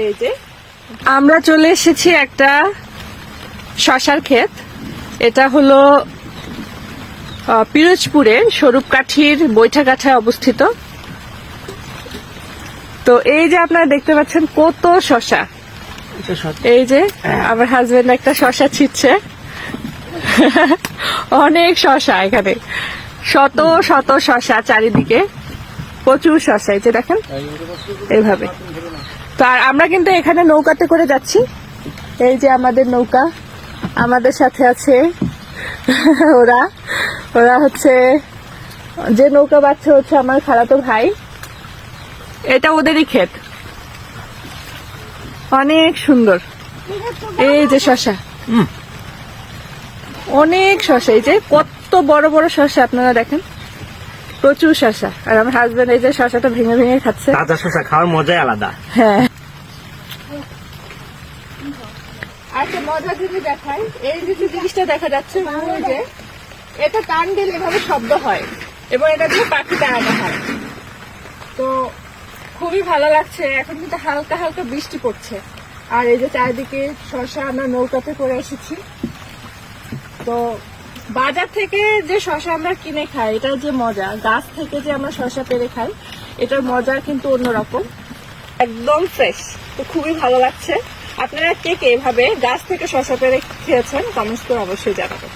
এই যে আমরা চলে এসেছি একটা শশার ক্ষেত। এটা হলো পিরোজপুরের স্বরূপকাঠির বৈঠাকাঠায় অবস্থিত। তো এই যে আপনারা দেখতে পাচ্ছেন কত শশা। এই যে আমার হাজবেন্ড একটা শশা ছিটছে। অনেক শশা এখানে, শত শত শশা চারিদিকে, প্রচুর শশা। এই যে দেখেন এইভাবে। তো আর আমরা কিন্তু এখানে নৌকাতে করে যাচ্ছি। এই যে আমাদের নৌকা, আমাদের সাথে আছে ওরা ওরা হচ্ছে যে নৌকা বাচ্ছে হচ্ছে আমার খালাতো ভাই। এটা ওদেরই ক্ষেত, অনেক সুন্দর। এই যে শশা, অনেক শশা। এই যে কত বড় বড় শশা আপনারা দেখেন, প্রচুর শশা। আর আমার হাজবেন্ড এই যে শশাটা ভেঙে ভেঙে খাচ্ছে। তাজা শশা খাওয়ার মজাই আলাদা। হ্যাঁ। আচ্ছা, মজা যদি দেখাই, এই যে জিনিসটা দেখা যাচ্ছে যে এটা টান দিলে এভাবে শব্দ হয় এবং এটা দিয়ে পাখি তাড়ানো হয়। তো খুবই ভালো লাগছে। এখন কিন্তু হালকা হালকা বৃষ্টি পড়ছে। আর এই যে চারিদিকে শশা আমরা নৌকাতে করে এসেছি। তো বাজার থেকে যে শশা আমরা কিনে খাই, এটার যে মজা, গাছ থেকে যে আমরা শশা পেরে খাই, এটার মজা কিন্তু অন্যরকম, একদম ফ্রেশ। তো খুবই ভালো লাগছে। আপনারা কে কে এভাবে গাছ থেকে শশা পেরে খেয়েছেন কমেন্টস করে অবশ্যই জানাবেন।